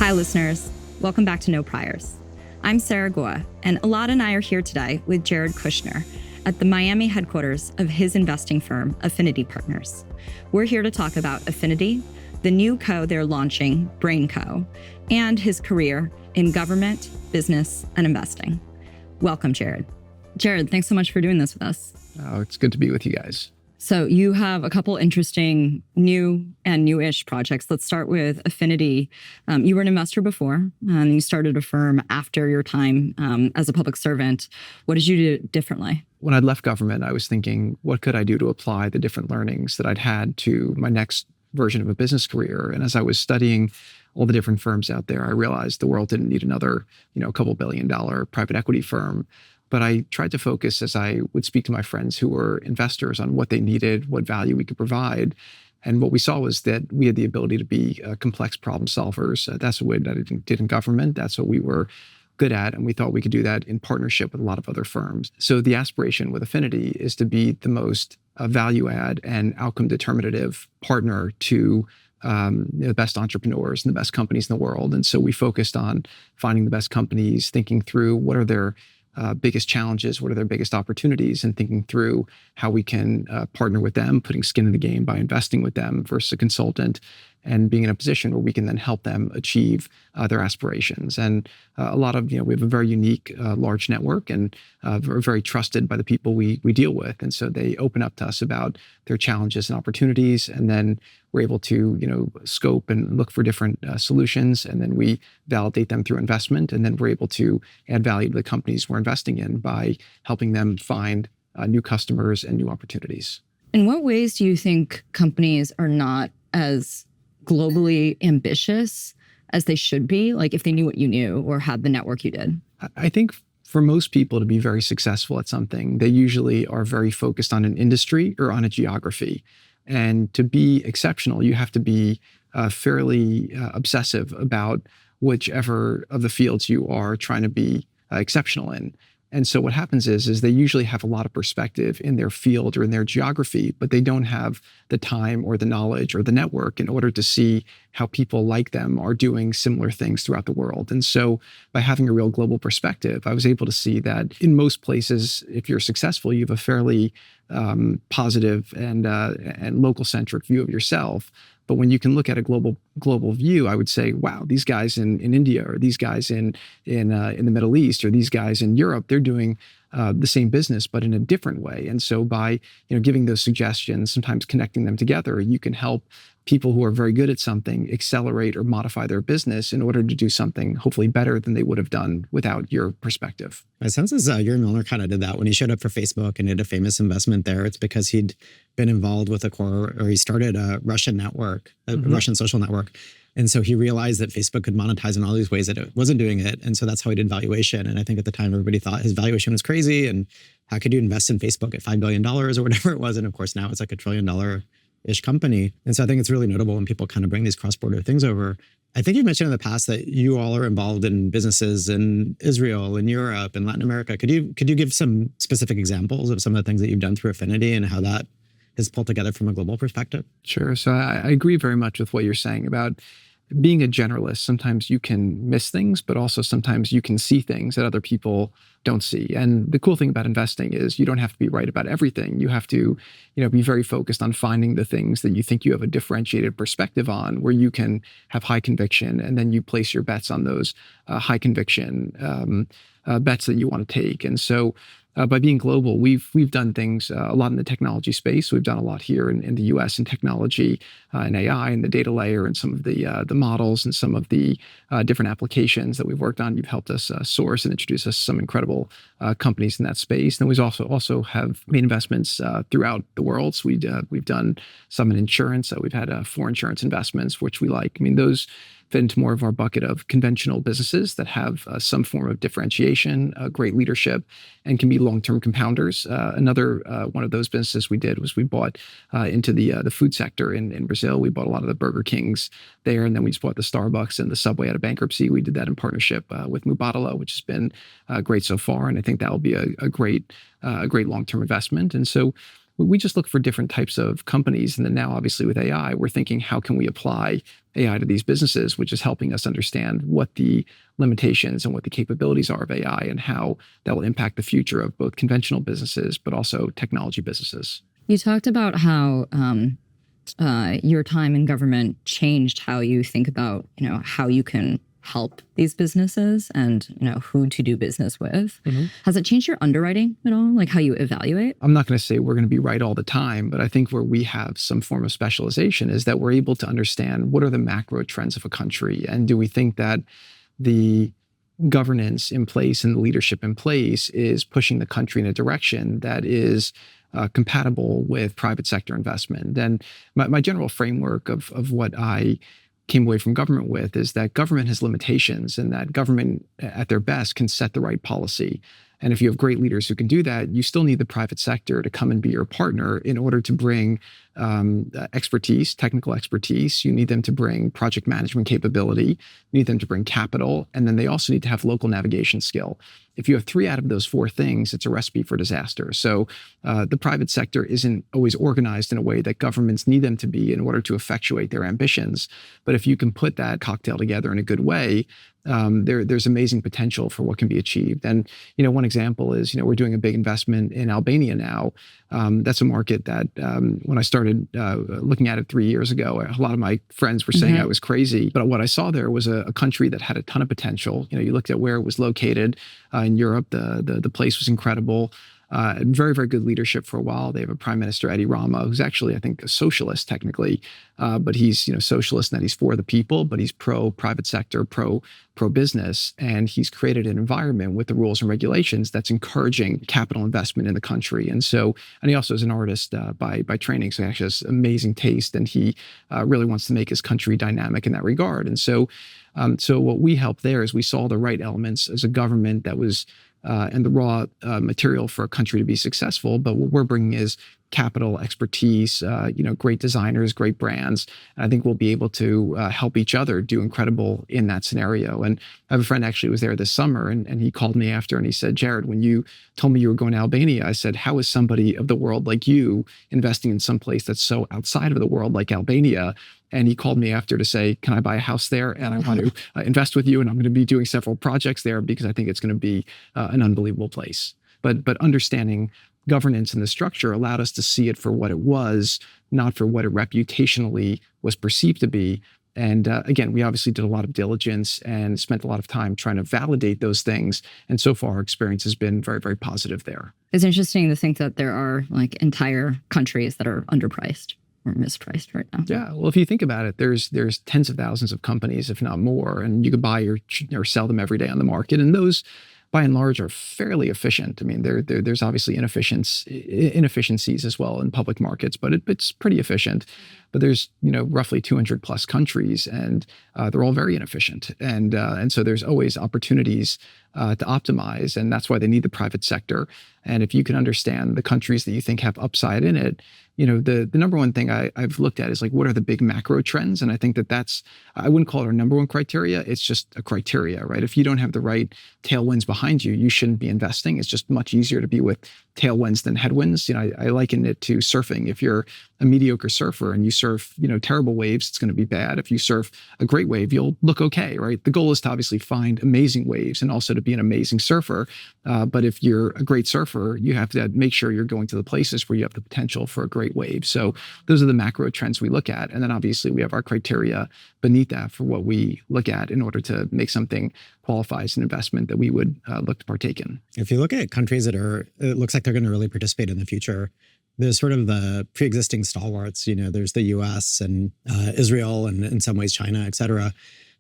Hi, listeners. Welcome back to No Priors. I'm Sarah Goa, and Elad and I are here today with Jared Kushner at the Miami headquarters of his investing firm, Affinity Partners. We're here to talk about Affinity, the new co they're launching, BrainCo, and his career in government, business, and investing. Welcome, Jared. Jared, thanks so much for doing this with us. Oh, it's good to be with you guys. So you have a couple interesting new and newish projects. Let's start with Affinity. You were an investor before, and you started a firm after your time as a public servant. What did you do differently? When I'd left government, I was thinking, what could I do to apply the different learnings that I'd had to my next version of a business career? And as I was studying all the different firms out there, I realized the world didn't need another, couple $1 billion private equity firm. But I tried to focus as I would speak to my friends who were investors on what they needed, what value we could provide. And what we saw was that we had the ability to be complex problem solvers. That's what I did in government. That's what we were good at. And we thought we could do that in partnership with a lot of other firms. So the aspiration with Affinity is to be the most value add and outcome determinative partner to the best entrepreneurs and the best companies in the world. And so we focused on finding the best companies, thinking through what are their biggest challenges, what are their biggest opportunities, and thinking through how we can partner with them, putting skin in the game by investing with them versus a consultant, and being in a position where we can then help them achieve their aspirations. And a lot of, we have a very unique, large network, and we're very trusted by the people we deal with. And so they open up to us about their challenges and opportunities, and then we're able to, scope and look for different solutions, and then we validate them through investment, and then we're able to add value to the companies we're investing in by helping them find new customers and new opportunities. In what ways do you think companies are not as globally ambitious as they should be, like if they knew what you knew or had the network you did? I think for most people to be very successful at something, they usually are very focused on an industry or on a geography. And to be exceptional, you have to be fairly obsessive about whichever of the fields you are trying to be exceptional in. And so what happens is they usually have a lot of perspective in their field or in their geography, but they don't have the time or the knowledge or the network in order to see how people like them are doing similar things throughout the world. And so by having a real global perspective, I was able to see that in most places, if you're successful, you have a fairly positive and local-centric view of yourself. But when you can look at a global view, I would say, wow, these guys in India, or these guys in the Middle East, or these guys in Europe, they're doing the same business, but in a different way. And so by giving those suggestions, sometimes connecting them together, you can help people who are very good at something accelerate or modify their business in order to do something hopefully better than they would have done without your perspective. My sense is Yuri Milner kind of did that when he showed up for Facebook and did a famous investment there. It's because he'd been involved with he started a Russian network, Russian social network. And so he realized that Facebook could monetize in all these ways that it wasn't doing it. And so that's how he did valuation. And I think at the time, everybody thought his valuation was crazy. And how could you invest in Facebook at $5 billion or whatever it was? And of course, now it's like $1 trillion-ish company. And so I think it's really notable when people kind of bring these cross-border things over. I think you've mentioned in the past that you all are involved in businesses in Israel and Europe and Latin America. Could you give some specific examples of some of the things that you've done through Affinity and how that is pulled together from a global perspective? Sure. So I agree very much with what you're saying about being a generalist. Sometimes you can miss things, but also sometimes you can see things that other people don't see. And the cool thing about investing is you don't have to be right about everything. You have to, be very focused on finding the things that you think you have a differentiated perspective on, where you can have high conviction, and then you place your bets on those high conviction bets that you want to take. And so by being global, we've done things a lot in the technology space. We've done a lot here in the U.S. in technology and AI and the data layer and some of the models and some of the different applications that we've worked on. You've helped us source and introduce us to some incredible companies in that space. And we also have made investments throughout the world. So we've done some in insurance. We've had 4 insurance investments, which we like. I mean, those fit into more of our bucket of conventional businesses that have some form of differentiation, great leadership, and can be long-term compounders. Another one of those businesses we did was we bought into the food sector in Brazil. We bought a lot of the Burger Kings there, and then we just bought the Starbucks and the Subway out of bankruptcy. We did that in partnership with Mubadala, which has been great so far, and I think that will be a great long-term investment. And so we just look for different types of companies. And then now, obviously, with AI, we're thinking, how can we apply AI to these businesses, which is helping us understand what the limitations and what the capabilities are of AI and how that will impact the future of both conventional businesses, but also technology businesses. You talked about how your time in government changed how you think about, how you can help these businesses and, who to do business with. Mm-hmm. Has it changed your underwriting at all? Like how you evaluate? I'm not going to say we're going to be right all the time, but I think where we have some form of specialization is that we're able to understand what are the macro trends of a country. And do we think that the governance in place and the leadership in place is pushing the country in a direction that is compatible with private sector investment? And my general framework of what I came away from government with is that government has limitations and that government at their best can set the right policy. And if you have great leaders who can do that, you still need the private sector to come and be your partner in order to bring expertise, technical expertise. You need them to bring project management capability. You need them to bring capital. And then they also need to have local navigation skill. If you have 3 out of those 4 things, it's a recipe for disaster. So the private sector isn't always organized in a way that governments need them to be in order to effectuate their ambitions. But if you can put that cocktail together in a good way, there's amazing potential for what can be achieved. And, one example is, we're doing a big investment in Albania now. That's a market that when I started looking at it 3 years ago, a lot of my friends were saying I was crazy. But what I saw there was a country that had a ton of potential. You looked at where it was located in Europe. The place was incredible. Very, very good leadership for a while. They have a Prime Minister, Edi Rama, who's actually, I think, a socialist technically, but he's socialist and that he's for the people, but he's pro-private sector, pro-business, and he's created an environment with the rules and regulations that's encouraging capital investment in the country. And he also is an artist by training, so he actually has amazing taste, and he really wants to make his country dynamic in that regard. And so what we helped there is we saw the right elements as a government that was and the raw material for a country to be successful. But what we're bringing is capital, expertise, great designers, great brands. And I think we'll be able to help each other do incredible in that scenario. And I have a friend actually who was there this summer, and he called me after and he said, Jared, when you told me you were going to Albania, I said, how is somebody of the world like you investing in some place that's so outside of the world like Albania? And he called me after to say, can I buy a house there? And I want to invest with you. And I'm going to be doing several projects there because I think it's going to be an unbelievable place. But understanding governance and the structure allowed us to see it for what it was, not for what it reputationally was perceived to be. And again, we obviously did a lot of diligence and spent a lot of time trying to validate those things. And so far, our experience has been very, very positive there. It's interesting to think that there are entire countries that are underpriced or mispriced right now. Yeah. Well, if you think about it, there's tens of thousands of companies, if not more, and you could buy or sell them every day on the market. And those, by and large, are fairly efficient. I mean, there's obviously inefficiencies as well in public markets, but it's pretty efficient. But there's roughly 200 plus countries, and they're all very inefficient. And so there's always opportunities to optimize, and that's why they need the private sector. And if you can understand the countries that you think have upside in it, the number one thing I've looked at is what are the big macro trends? And I think that's, I wouldn't call it our number one criteria. It's just a criteria, right? If you don't have the right tailwinds behind you, you shouldn't be investing. It's just much easier to be with tailwinds than headwinds. I liken it to surfing. If you're a mediocre surfer and you surf, terrible waves, it's going to be bad. If you surf a great wave, you'll look okay, right? The goal is to obviously find amazing waves and also to be an amazing surfer. But if you're a great surfer, you have to make sure you're going to the places where you have the potential for a great wave. So those are the macro trends we look at. And then obviously we have our criteria beneath that for what we look at in order to make something qualify as an investment that we would look to partake in. If you look at countries that it looks like they're going to really participate in the future, there's sort of the pre-existing stalwarts, there's the US and Israel and in some ways China, et cetera.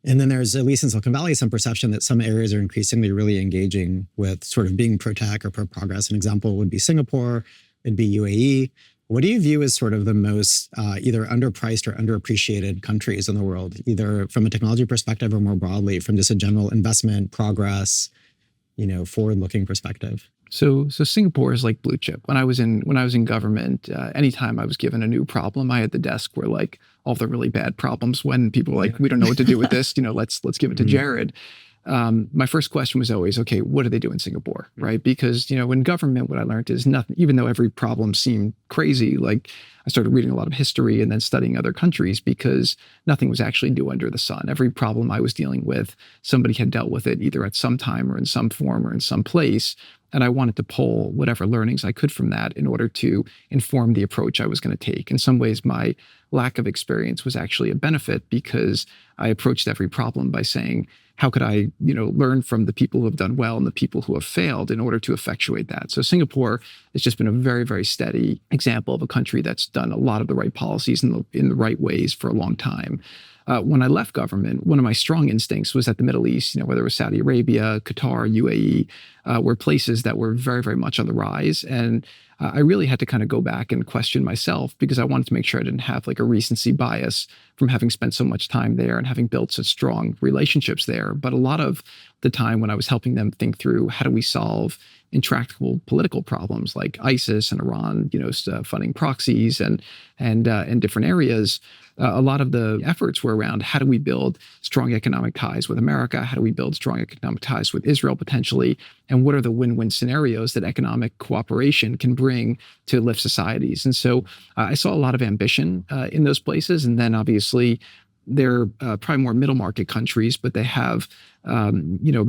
And then there's, at least in Silicon Valley, some perception that some areas are increasingly really engaging with sort of being pro-tech or pro-progress. An example would be Singapore, it'd be UAE. What do you view as sort of the most either underpriced or underappreciated countries in the world, either from a technology perspective or more broadly from just a general investment, progress, forward-looking perspective? So Singapore is like blue chip. When I was in government, anytime I was given a new problem, I had the desk where all the really bad problems when people were we don't know what to do with this, let's give it to Jared. my first question was always, okay, what do they do in Singapore, right? Because, in government, what I learned is nothing, even though every problem seemed crazy, like I started reading a lot of history and then studying other countries because nothing was actually new under the sun. Every problem I was dealing with, somebody had dealt with it either at some time or in some form or in some place. And I wanted to pull whatever learnings I could from that in order to inform the approach I was going to take. In some ways, my lack of experience was actually a benefit because I approached every problem by saying, how could I, learn from the people who have done well and the people who have failed in order to effectuate that? So Singapore has just been a very, very steady example of a country that's done a lot of the right policies in the right ways for a long time. When I left government, one of my strong instincts was that the Middle East, whether it was Saudi Arabia, Qatar, UAE, were places that were very, very much on the rise. And I really had to kind of go back and question myself because I wanted to make sure I didn't have like a recency bias from having spent so much time there and having built such strong relationships there. But a lot of the time when I was helping them think through how do we solve intractable political problems like ISIS and Iran, funding proxies and different areas, a lot of the efforts were around how do we build strong economic ties with America? How do we build strong economic ties with Israel potentially? And what are the win-win scenarios that economic cooperation can bring to lift societies? And so I saw a lot of ambition in those places. And then obviously they're probably more middle market countries, but they have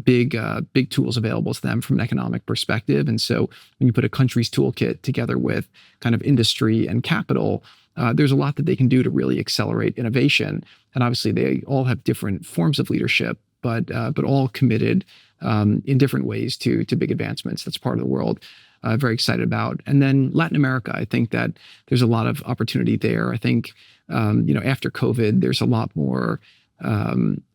big tools available to them from an economic perspective. And so when you put a country's toolkit together with kind of industry and capital, there's a lot that they can do to really accelerate innovation. And obviously they all have different forms of leadership, but all committed in different ways to big advancements. That's part of the world. Very excited about. And then Latin America, I think that there's a lot of opportunity there. I think, after COVID, there's a lot more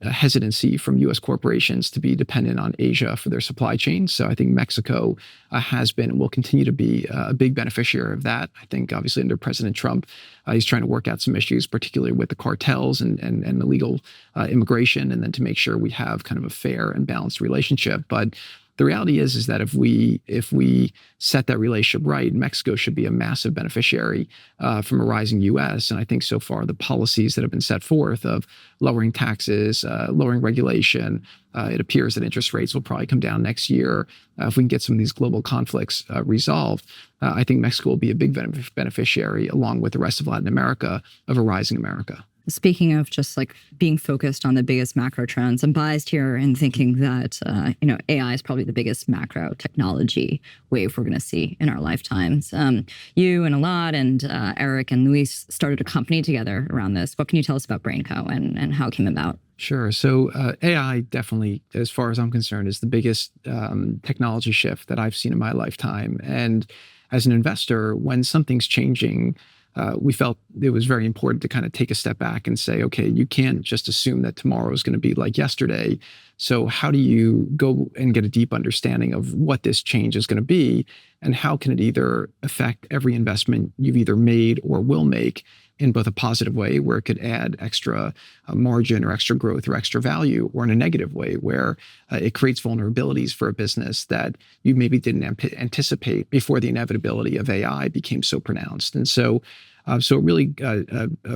hesitancy from U.S. corporations to be dependent on Asia for their supply chains. So I think Mexico has been and will continue to be a big beneficiary of that. I think obviously under President Trump, he's trying to work out some issues, particularly with the cartels and illegal immigration, and then to make sure we have kind of a fair and balanced relationship. But the reality is that if we set that relationship right, Mexico should be a massive beneficiary from a rising U.S. And I think so far the policies that have been set forth of lowering taxes, lowering regulation, it appears that interest rates will probably come down next year. If we can get some of these global conflicts resolved, I think Mexico will be a big beneficiary, along with the rest of Latin America, of a rising America. Speaking of just like being focused on the biggest macro trends, I'm biased here in thinking that, AI is probably the biggest macro technology wave we're going to see in our lifetimes. You and Elad and Eric and Luis started a company together around this. What can you tell us about BrainCo and how it came about? Sure. So AI definitely, as far as I'm concerned, is the biggest technology shift that I've seen in my lifetime. And as an investor, when something's changing, we felt it was very important to kind of take a step back and say, okay, you can't just assume that tomorrow is going to be like yesterday. So how do you go and get a deep understanding of what this change is going to be? And how can it either affect every investment you've either made or will make in both a positive way where it could add extra margin or extra growth or extra value, or in a negative way where it creates vulnerabilities for a business that you maybe didn't anticipate before the inevitability of AI became so pronounced. And so it really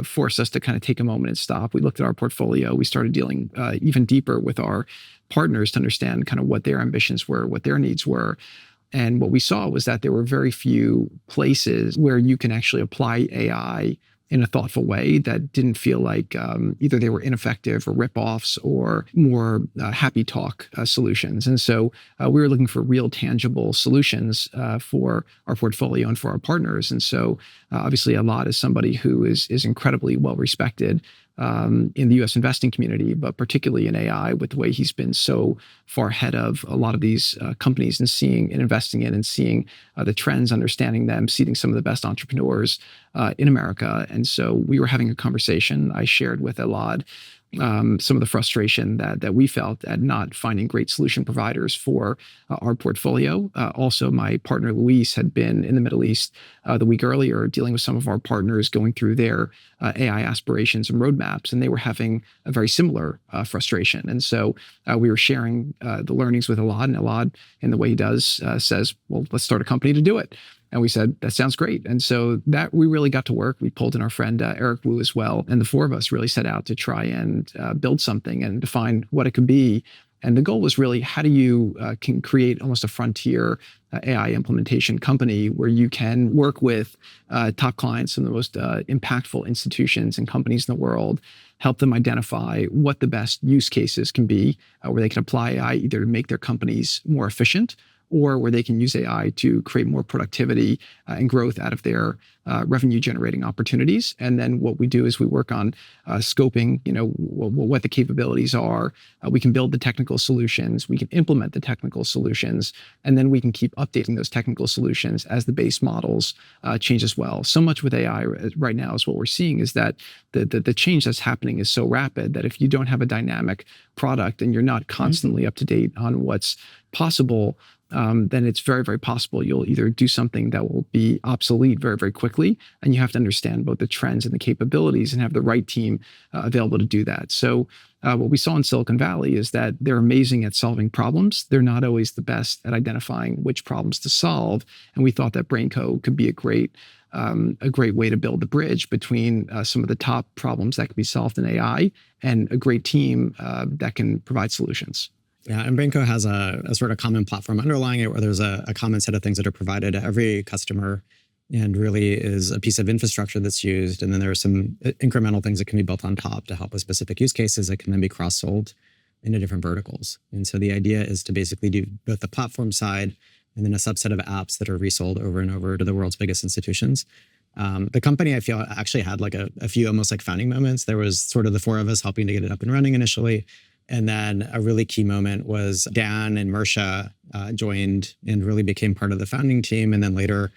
forced us to kind of take a moment and stop. We looked at our portfolio. We started dealing even deeper with our partners to understand kind of what their ambitions were, what their needs were. And what we saw was that there were very few places where you can actually apply AI in a thoughtful way that didn't feel like either they were ineffective or ripoffs or more happy talk solutions. And so we were looking for real tangible solutions for our portfolio and for our partners. And so obviously Elad is somebody who is incredibly well respected in the U.S. investing community, but particularly in AI, with the way he's been so far ahead of a lot of these companies and seeing and investing in and seeing the trends, understanding them, seeding some of the best entrepreneurs in America. And so we were having a conversation. I shared with Elad some of the frustration that we felt at not finding great solution providers for our portfolio. Also, my partner Luis had been in the Middle East the week earlier, dealing with some of our partners going through their AI aspirations and roadmaps, and they were having a very similar frustration. And so we were sharing the learnings with Elad, and Elad, in the way he does, says, well, let's start a company to do it. And we said, that sounds great. And so that we really got to work. We pulled in our friend Eric Wu as well. And the four of us really set out to try and build something and define what it could be And the goal was really, how do you can create almost a frontier AI implementation company where you can work with top clients and the most impactful institutions and companies in the world, help them identify what the best use cases can be, where they can apply AI either to make their companies more efficient or where they can use AI to create more productivity and growth out of their revenue generating opportunities. And then what we do is we work on scoping, what the capabilities are. We can build the technical solutions, we can implement the technical solutions, and then we can keep updating those technical solutions as the base models change as well. So much with AI right now is what we're seeing is that the change that's happening is so rapid that if you don't have a dynamic product and you're not constantly up to date on what's possible, then it's very, very possible you'll either do something that will be obsolete very, very quickly, and you have to understand both the trends and the capabilities and have the right team available to do that. So what we saw in Silicon Valley is that they're amazing at solving problems. They're not always the best at identifying which problems to solve. And we thought that BrainCo could be a great way to build the bridge between some of the top problems that can be solved in AI and a great team that can provide solutions. Yeah, and BrainCo has a sort of common platform underlying it where there's a common set of things that are provided to every customer and really is a piece of infrastructure that's used. And then there are some incremental things that can be built on top to help with specific use cases that can then be cross-sold into different verticals. And so the idea is to basically do both the platform side and then a subset of apps that are resold over and over to the world's biggest institutions. The company, I feel, actually had like a few almost like founding moments. There was sort of the four of us helping to get it up and running initially. And then a really key moment was Dan and Mersha joined and really became part of the founding team. And then later,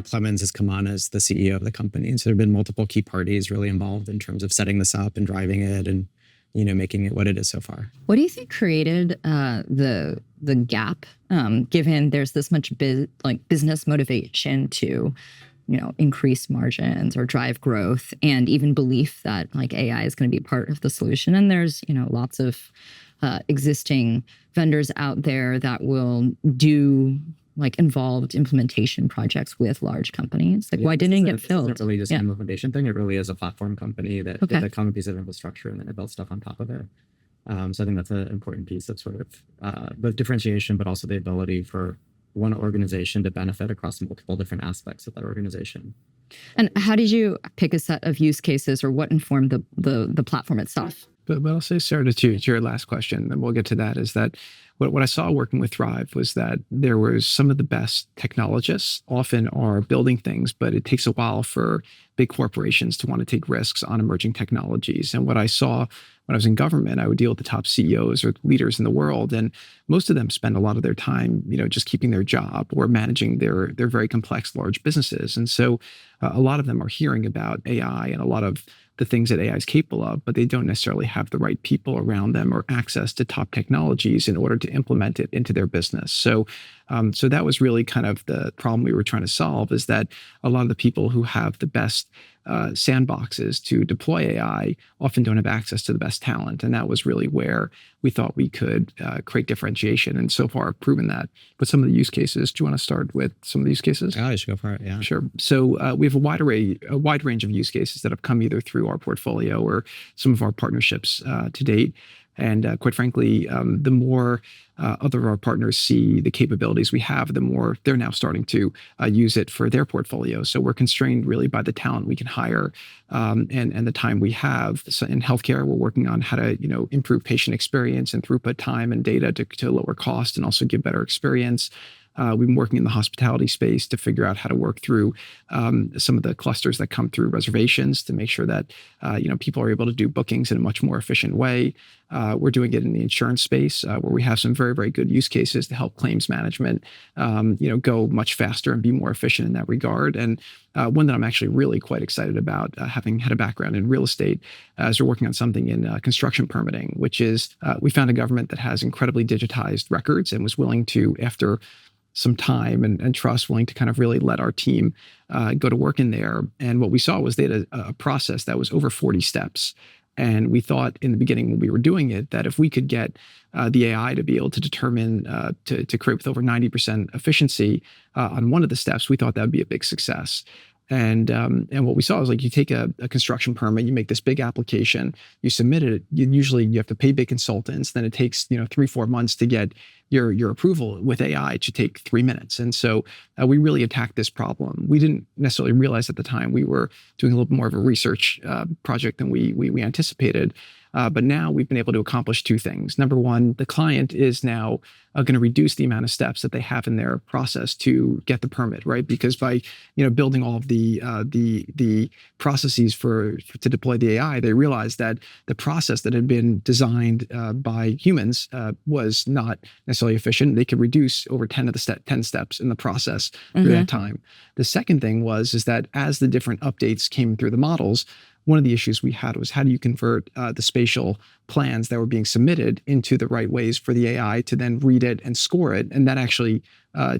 Clemens has come on as the CEO of the company. And so there have been multiple key parties really involved in terms of setting this up and driving it and making it what it is so far. What do you think created the gap, given there's this much business motivation to increase margins or drive growth and even belief that AI is going to be part of the solution. And there's, lots of existing vendors out there that will do involved implementation projects with large companies. Why didn't it get filled? It's not really just an implementation thing. It really is a platform company that gets a common piece of infrastructure and then it builds stuff on top of it. So I think that's an important piece of sort of both differentiation, but also the ability for one organization to benefit across multiple different aspects of that organization. And how did you pick a set of use cases, or what informed the platform itself? But I'll say, Sarah, to your last question, and we'll get to that, is that what I saw working with Thrive was that there was some of the best technologists often are building things, but it takes a while for big corporations to want to take risks on emerging technologies. And what I saw when I was in government, I would deal with the top CEOs or leaders in the world, and most of them spend a lot of their time, just keeping their job or managing their very complex, large businesses. And so a lot of them are hearing about AI and a lot of the things that AI is capable of, but they don't necessarily have the right people around them or access to top technologies in order to implement it into their business. So that was really kind of the problem we were trying to solve, is that a lot of the people who have the best sandboxes to deploy AI often don't have access to the best talent. And that was really where we thought we could create differentiation. And so far, I've proven that. But some of the use cases, do you want to start with some of the use cases? Oh, you should go for it. Yeah. Sure. So we have a wide range of use cases that have come either through our portfolio or some of our partnerships to date. And quite frankly, the more other of our partners see the capabilities we have, the more they're now starting to use it for their portfolio. So we're constrained really by the talent we can hire and the time we have. So in healthcare, we're working on how to improve patient experience and throughput time and data to lower cost and also give better experience. We've been working in the hospitality space to figure out how to work through some of the clusters that come through reservations to make sure that people are able to do bookings in a much more efficient way. We're doing it in the insurance space where we have some very, very good use cases to help claims management go much faster and be more efficient in that regard. And one that I'm actually really quite excited about, having had a background in real estate, is we're working on something in construction permitting, which is we found a government that has incredibly digitized records and was willing to, after some time and trust, willing to kind of really let our team go to work in there. And what we saw was they had a process that was over 40 steps. And we thought in the beginning when we were doing it that if we could get the AI to be able to determine, to create with over 90% efficiency on one of the steps, we thought that would be a big success. And what we saw was like you take a construction permit, you make this big application, you submit it. Usually you have to pay big consultants. Then it takes 3-4 months to get your approval. With AI, it should take 3 minutes. And so we really attacked this problem. We didn't necessarily realize at the time we were doing a little bit more of a research project than we anticipated. But now we've been able to accomplish two things. Number one, the client is now going to reduce the amount of steps that they have in their process to get the permit, right? Because by building all of the processes to deploy the AI, they realized that the process that had been designed by humans was not necessarily efficient. They could reduce over 10 steps in the process through that time. The second thing is that as the different updates came through the models, one of the issues we had was how do you convert the spatial plans that were being submitted into the right ways for the AI to then read it and score it. And that actually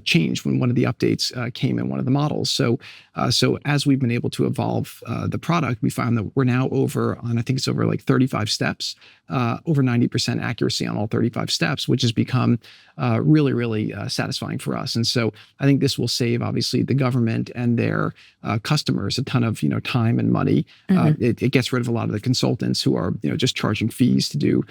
changed when one of the updates came in one of the models. So as we've been able to evolve the product, we found that we're now over like 35 steps, over 90% accuracy on all 35 steps, which has become really, really satisfying for us. And so I think this will save, obviously, the government and their customers a ton of time and money. It gets rid of a lot of the consultants who are just charging fees to do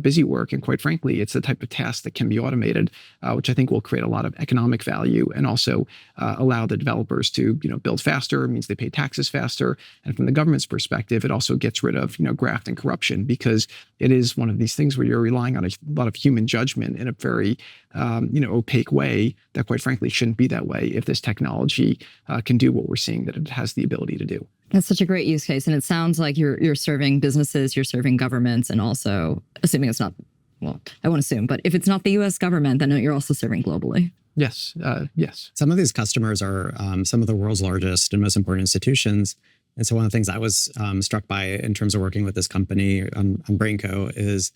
busy work. And quite frankly, it's the type of task that can be automated, which I think will create a lot of economic value and also allow the developers to build faster. It means they pay taxes faster. And from the government's perspective, it also gets rid of graft and corruption, because it is one of these things where you're relying on a lot of human judgment in a very opaque way that, quite frankly, shouldn't be that way if this technology can do what we're seeing that it has the ability to do. That's such a great use case. And it sounds like you're serving businesses, you're serving governments, and also, assuming it's not, well, I won't assume, but if it's not the US government, then you're also serving globally. Yes. Yes. Some of these customers are some of the world's largest and most important institutions. And so one of the things I was struck by in terms of working with this company on BrainCo is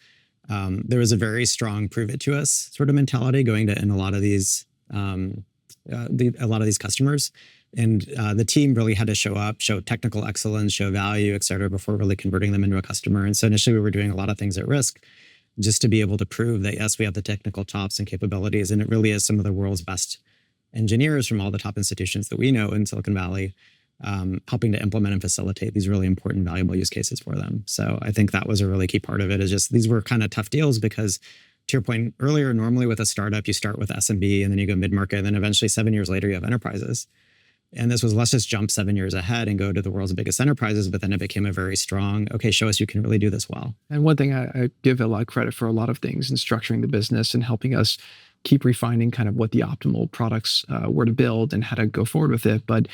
there was a very strong prove it to us sort of mentality going in a lot of these customers. And the team really had to show up, show technical excellence, show value, et cetera, before really converting them into a customer. And so initially we were doing a lot of things at risk just to be able to prove that, yes, we have the technical chops and capabilities. And it really is some of the world's best engineers from all the top institutions that we know in Silicon Valley, helping to implement and facilitate these really important, valuable use cases for them. So I think that was a really key part of it, is just these were kind of tough deals because, to your point earlier, normally with a startup, you start with SMB and then you go mid-market, and then eventually 7 years later, you have enterprises. And this was, let's just jump 7 years ahead and go to the world's biggest enterprises. But then it became a very strong, okay, show us you can really do this well. And one thing I give a lot of credit for a lot of things in structuring the business and helping us keep refining kind of what the optimal products were to build and how to go forward with it. But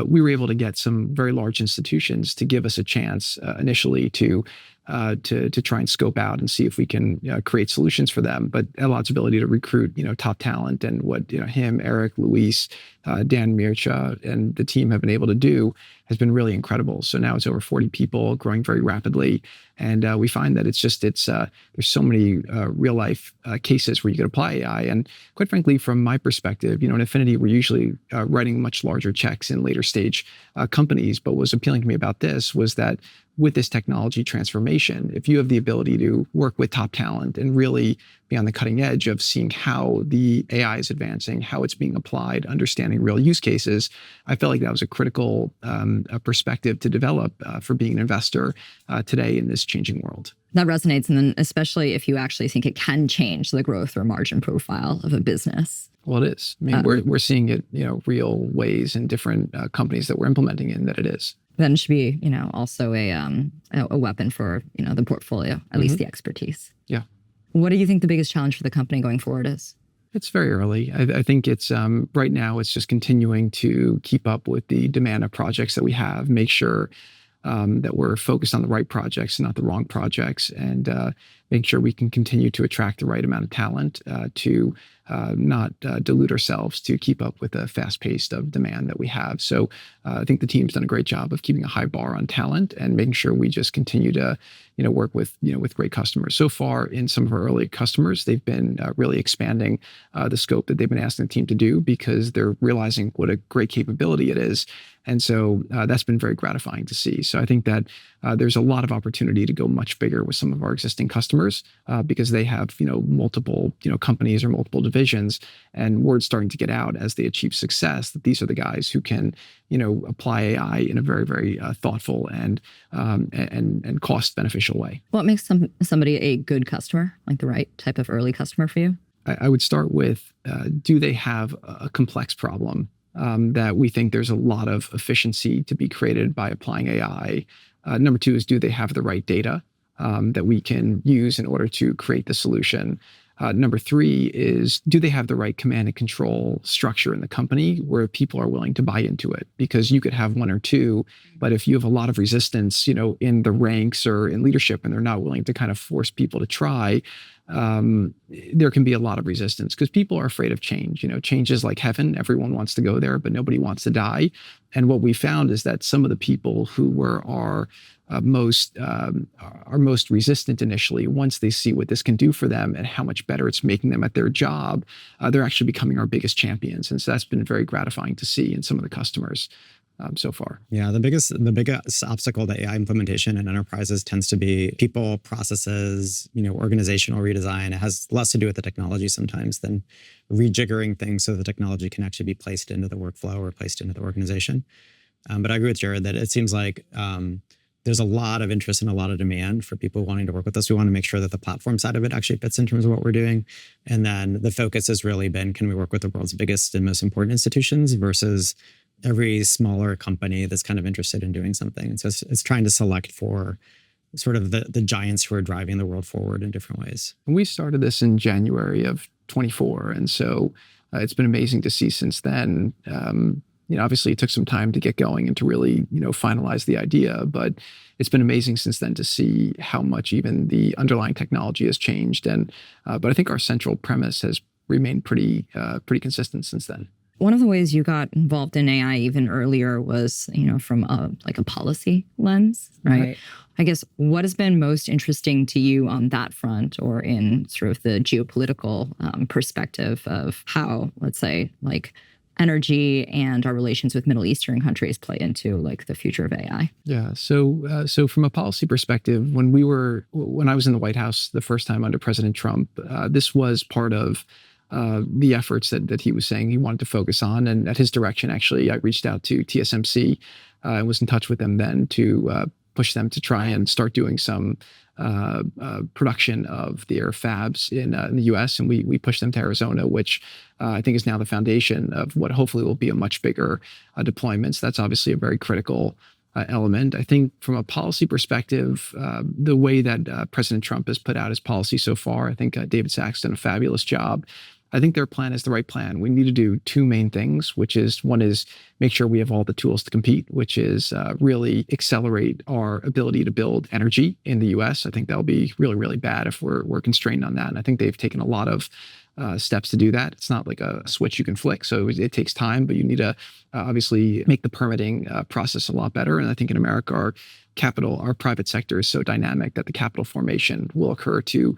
we were able to get some very large institutions to give us a chance initially to try and scope out and see if we can create solutions for them. But Elad's ability to recruit top talent and what him, Eric, Luis, Dan Mircha, and the team have been able to do has been really incredible. So now it's over 40 people, growing very rapidly, and we find that there's so many real life cases where you could apply AI. And quite frankly, from my perspective, in Affinity, we're usually writing much larger checks in later stage companies. But what was appealing to me about this was that with this technology transformation, if you have the ability to work with top talent and really be on the cutting edge of seeing how the AI is advancing, how it's being applied, understanding real use cases, I felt like that was a critical perspective to develop for being an investor today in this changing world. That resonates, and then especially if you actually think it can change the growth or margin profile of a business. Well, it is. I mean, we're seeing it, real ways in different companies that we're implementing in that it is. Then it should be, also a weapon for, the portfolio, at least the expertise. Yeah. What do you think the biggest challenge for the company going forward is? It's very early. I think it's right now it's just continuing to keep up with the demand of projects that we have, make sure that we're focused on the right projects and not the wrong projects, and make sure we can continue to attract the right amount of talent to not dilute ourselves to keep up with the fast pace of demand that we have. So I think the team's done a great job of keeping a high bar on talent and making sure we just continue to work with great customers. So far, in some of our early customers, they've been really expanding the scope that they've been asking the team to do because they're realizing what a great capability it is. And so that's been very gratifying to see. So I think that there's a lot of opportunity to go much bigger with some of our existing customers because they have, multiple, companies or multiple divisions, and word's starting to get out as they achieve success that these are the guys who can, apply AI in a very, very thoughtful and cost beneficial way. What makes somebody a good customer, like the right type of early customer for you? I would start with, do they have a complex problem that we think there's a lot of efficiency to be created by applying AI? Number two is, do they have the right data that we can use in order to create the solution? Number three is, do they have the right command and control structure in the company where people are willing to buy into it? Because you could have one or two, but if you have a lot of resistance, in the ranks or in leadership, and they're not willing to kind of force people to try, there can be a lot of resistance because people are afraid of change. Change is like heaven. Everyone wants to go there, but nobody wants to die. And what we found is that some of the people who were our most resistant initially, once they see what this can do for them and how much better it's making them at their job, they're actually becoming our biggest champions. And so that's been very gratifying to see in some of the customers so far. Yeah, the biggest obstacle to AI implementation in enterprises tends to be people, processes, organizational redesign. It has less to do with the technology sometimes than rejiggering things so the technology can actually be placed into the workflow or placed into the organization. But I agree with Jared that it seems like there's a lot of interest and a lot of demand for people wanting to work with us. We want to make sure that the platform side of it actually fits in terms of what we're doing. And then the focus has really been, can we work with the world's biggest and most important institutions versus every smaller company that's kind of interested in doing something. And so it's trying to select for sort of the giants who are driving the world forward in different ways. We started this in January of 24. And so it's been amazing to see since then. Obviously it took some time to get going and to really, finalize the idea, but it's been amazing since then to see how much even the underlying technology has changed. And, but I think our central premise has remained pretty consistent since then. One of the ways you got involved in AI even earlier was, from a policy lens, right? I guess what has been most interesting to you on that front, or in sort of the geopolitical perspective of how, let's say, energy and our relations with Middle Eastern countries play into the future of AI? Yeah. So from a policy perspective, when I was in the White House the first time under President Trump, this was part of the efforts that he was saying he wanted to focus on. And at his direction, actually, I reached out to TSMC and was in touch with them then to push them to try and start doing some production of their fabs in the U.S. And we pushed them to Arizona, which I think is now the foundation of what hopefully will be a much bigger deployment. So that's obviously a very critical element. I think from a policy perspective, the way that President Trump has put out his policy so far, I think David Sachs done a fabulous job. I think their plan is the right plan. We need to do two main things, which is one is make sure we have all the tools to compete, which is really accelerate our ability to build energy in the U.S. I think that'll be really, really bad if we're constrained on that. And I think they've taken a lot of steps to do that. It's not like a switch you can flick. So it takes time, but you need to obviously make the permitting process a lot better. And I think in America, our private sector is so dynamic that the capital formation will occur to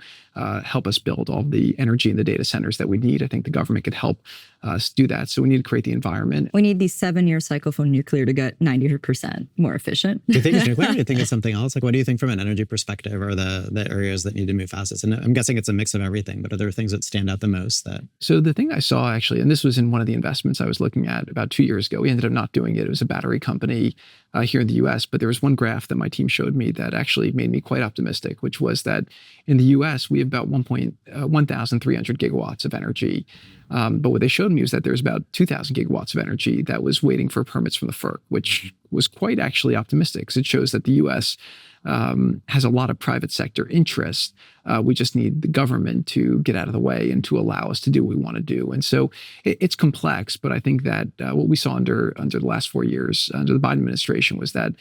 help us build all the energy in the data centers that we need. I think the government could help us do that. So we need to create the environment. We need the 7-year cycle for nuclear to get 90% more efficient. Do you think it's nuclear? Do you think it's something else? What do you think from an energy perspective are the areas that need to move fastest? And I'm guessing it's a mix of everything, but are there things that stand out the most? So the thing I saw actually, and this was in one of the investments I was looking at about 2 years ago, we ended up not doing it. It was a battery company here in the US, but there was one graph that my team showed me that actually made me quite optimistic, which was that in the US, we have about 1,300 gigawatts of energy. But what they showed me was that there's about 2,000 gigawatts of energy that was waiting for permits from the FERC, which was quite actually optimistic because it shows that the US has a lot of private sector interest. We just need the government to get out of the way and to allow us to do what we want to do. And so it's complex, but I think that what we saw under the last 4 years under the Biden administration was that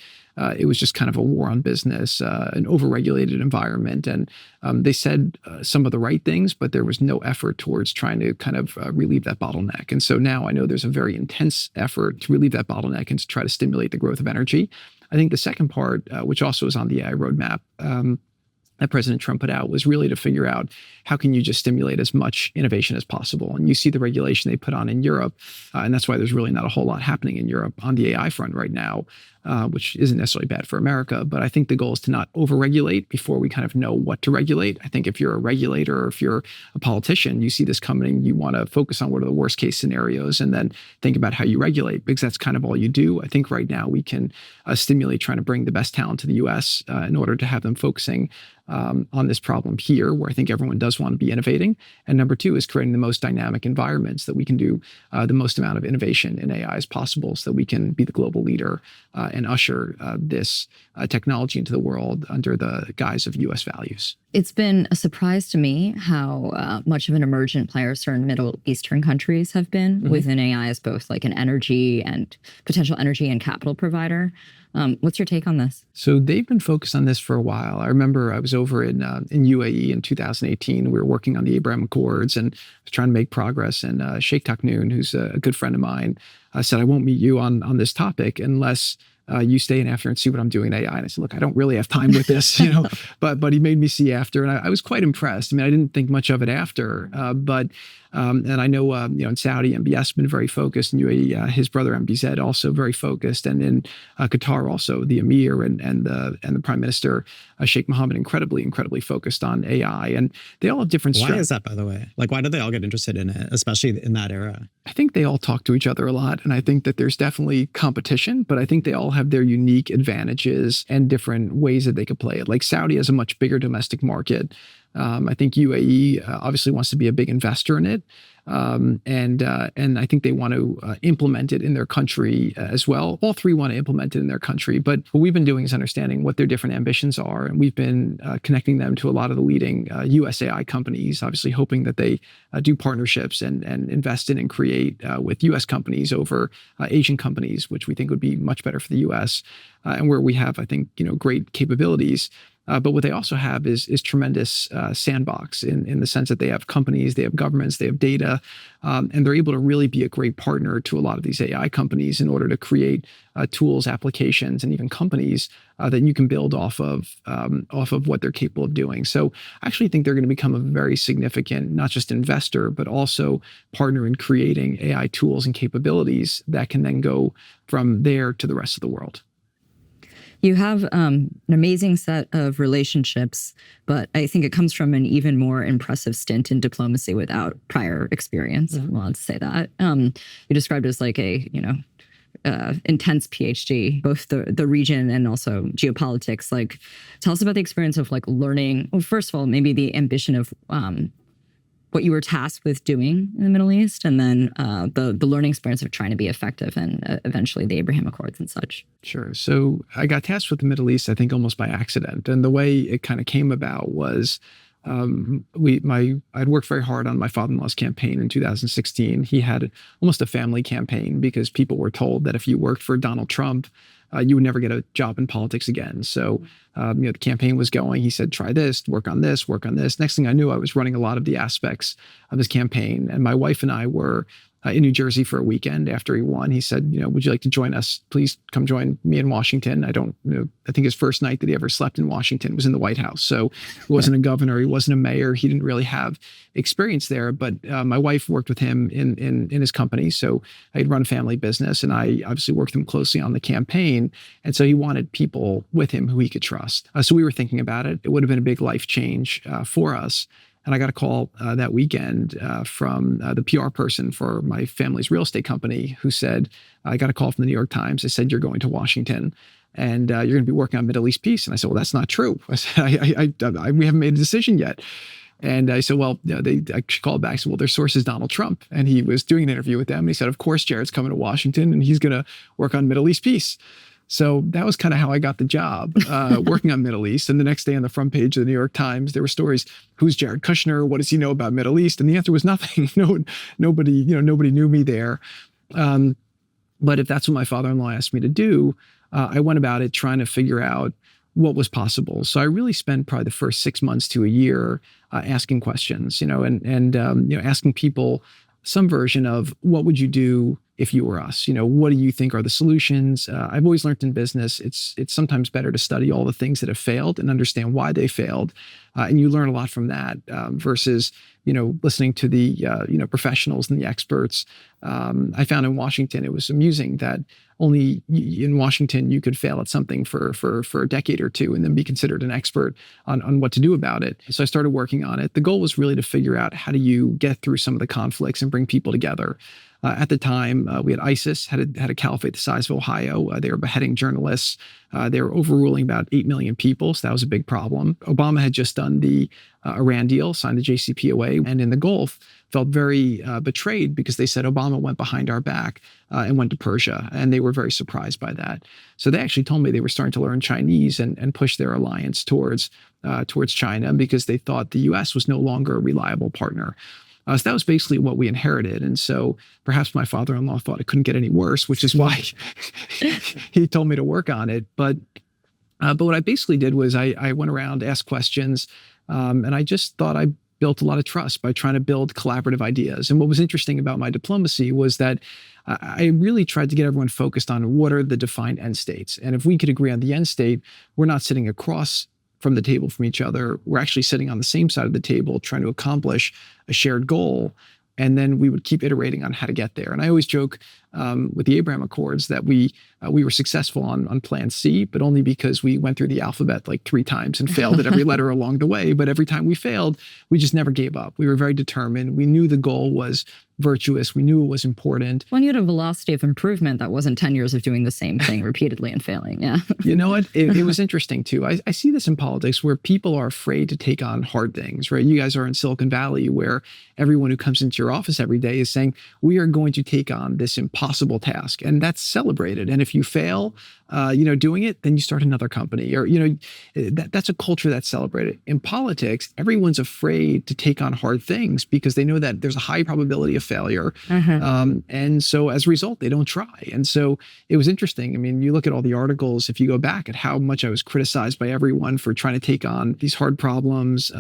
it was just kind of a war on business, an overregulated environment. And they said some of the right things, but there was no effort towards trying to kind of relieve that bottleneck. And so now I know there's a very intense effort to relieve that bottleneck and to try to stimulate the growth of energy. I think the second part, which also is on the AI roadmap, that President Trump put out, was really to figure out how can you just stimulate as much innovation as possible. And you see the regulation they put on in Europe, and that's why there's really not a whole lot happening in Europe on the AI front right now, which isn't necessarily bad for America. But I think the goal is to not overregulate before we kind of know what to regulate. I think if you're a regulator or if you're a politician, you see this coming, you want to focus on what are the worst case scenarios and then think about how you regulate, because that's kind of all you do. I think right now we can stimulate trying to bring the best talent to the US in order to have them focusing on this problem here, where I think everyone does want to be innovating. And number two is creating the most dynamic environments that we can do the most amount of innovation in AI as possible, so that we can be the global leader and usher this technology into the world under the guise of U.S. values. It's been a surprise to me how much of an emergent player certain Middle Eastern countries have been within AI as both like an energy and potential energy and capital provider. What's your take on this? So they've been focused on this for a while. I remember I was over in UAE in 2018. We were working on the Abraham Accords and was trying to make progress. And Sheikh Taknoon, who's a good friend of mine, said, I won't meet you on this topic unless you stay in after and see what I'm doing in AI. And I said, look, I don't really have time with this, but he made me see after. And I was quite impressed. I mean, I didn't think much of it after, and I know, in Saudi, MBS has been very focused. In UAE, his brother MBZ also very focused. And in Qatar also, the Emir and the Prime Minister, Sheikh Mohammed, incredibly focused on AI. And they all have different strengths. Why is that, by the way? Like, why did they all get interested in it, especially in that era? I think they all talk to each other a lot. And I think that there's definitely competition, but I think they all have their unique advantages and different ways that they could play it. Like Saudi has a much bigger domestic market. I think UAE obviously wants to be a big investor in it. And I think they want to implement it in their country as well. All three want to implement it in their country. But what we've been doing is understanding what their different ambitions are. And we've been connecting them to a lot of the leading US AI companies, obviously hoping that they do partnerships and invest in and create with US companies over Asian companies, which we think would be much better for the US and where we have, I think, great capabilities. But what they also have is tremendous sandbox in the sense that they have companies, they have governments, they have data, and they're able to really be a great partner to a lot of these AI companies in order to create tools, applications, and even companies that you can build off of what they're capable of doing. So I actually think they're going to become a very significant, not just investor, but also partner in creating AI tools and capabilities that can then go from there to the rest of the world. You have an amazing set of relationships, but I think it comes from an even more impressive stint in diplomacy without prior experience. Well, let's say that. You described it as like a, intense PhD, both the region and also geopolitics. Like, tell us about the experience of like learning. Well, first of all, maybe the ambition of what you were tasked with doing in the Middle East, and then the learning experience of trying to be effective and eventually the Abraham Accords and such. Sure. So I got tasked with the Middle East, I think almost by accident. And the way it kind of came about was I'd worked very hard on my father-in-law's campaign in 2016. He had almost a family campaign because people were told that if you worked for Donald Trump, you would never get a job in politics again. So, the campaign was going. He said, try this, work on this, work on this. Next thing I knew, I was running a lot of the aspects of his campaign. And my wife and I were in New Jersey for a weekend after he won. He said, would you like to join us? Please come join me in Washington. I think his first night that he ever slept in Washington was in the White House. So he wasn't a governor. He wasn't a mayor. He didn't really have experience there. But my wife worked with him in his company. So I'd run a family business and I obviously worked with him closely on the campaign. And so he wanted people with him who he could trust. So we were thinking about it. It would have been a big life change for us. And I got a call that weekend from the PR person for my family's real estate company who said, I got a call from the New York Times. They said, you're going to Washington and you're going to be working on Middle East peace. And I said, well, that's not true. I said, we haven't made a decision yet. And I said, well, I called back and said, well, their source is Donald Trump. And he was doing an interview with them. And he said, of course, Jared's coming to Washington and he's going to work on Middle East peace. So that was kind of how I got the job working on Middle East. And the next day on the front page of the New York Times, there were stories, who's Jared Kushner? What does he know about Middle East? And the answer was nothing. Nobody knew me there. But if that's what my father-in-law asked me to do, I went about it trying to figure out what was possible. So I really spent probably the first 6 months to a year asking questions, and asking people some version of what would you do if you were us? What do you think are the solutions? I've always learned in business, it's sometimes better to study all the things that have failed and understand why they failed. And you learn a lot from that versus, listening to the, professionals and the experts. I found in Washington, it was amusing that only in Washington you could fail at something for a decade or two and then be considered an expert on what to do about it. So I started working on it. The goal was really to figure out how do you get through some of the conflicts and bring people together. At the time, we had ISIS, had a caliphate the size of Ohio. They were beheading journalists. They were overruling about 8 million people, so that was a big problem. Obama had just done the Iran deal, signed the JCPOA, and in the Gulf felt very betrayed because they said Obama went behind our back and went to Persia, and they were very surprised by that. So they actually told me they were starting to learn Chinese and push their alliance towards China because they thought the U.S. was no longer a reliable partner. So that was basically what we inherited. And so perhaps my father-in-law thought it couldn't get any worse, which is why he told me to work on it. But what I basically did was I went around, asked questions, and I just thought I built a lot of trust by trying to build collaborative ideas. And what was interesting about my diplomacy was that I really tried to get everyone focused on what are the defined end states. And if we could agree on the end state, we're not sitting across from the table from each other. We're actually sitting on the same side of the table trying to accomplish a shared goal. And then we would keep iterating on how to get there. And I always joke with the Abraham Accords that we were successful on Plan C, but only because we went through the alphabet like 3 times and failed at every letter along the way. But every time we failed, we just never gave up. We were very determined. We knew the goal was virtuous. We knew it was important. Well, you had a velocity of improvement that wasn't 10 years of doing the same thing repeatedly and failing. Yeah. You know what? It was interesting too. I see this in politics where people are afraid to take on hard things, right? You guys are in Silicon Valley where everyone who comes into your office every day is saying, we are going to take on this impossible task. And that's celebrated. And if you fail, doing it, then you start another company or, that's a culture that's celebrated. In politics, everyone's afraid to take on hard things because they know that there's a high probability of failure. And so as a result, they don't try. And so it was interesting. I mean, you look at all the articles, if you go back at how much I was criticized by everyone for trying to take on these hard problems,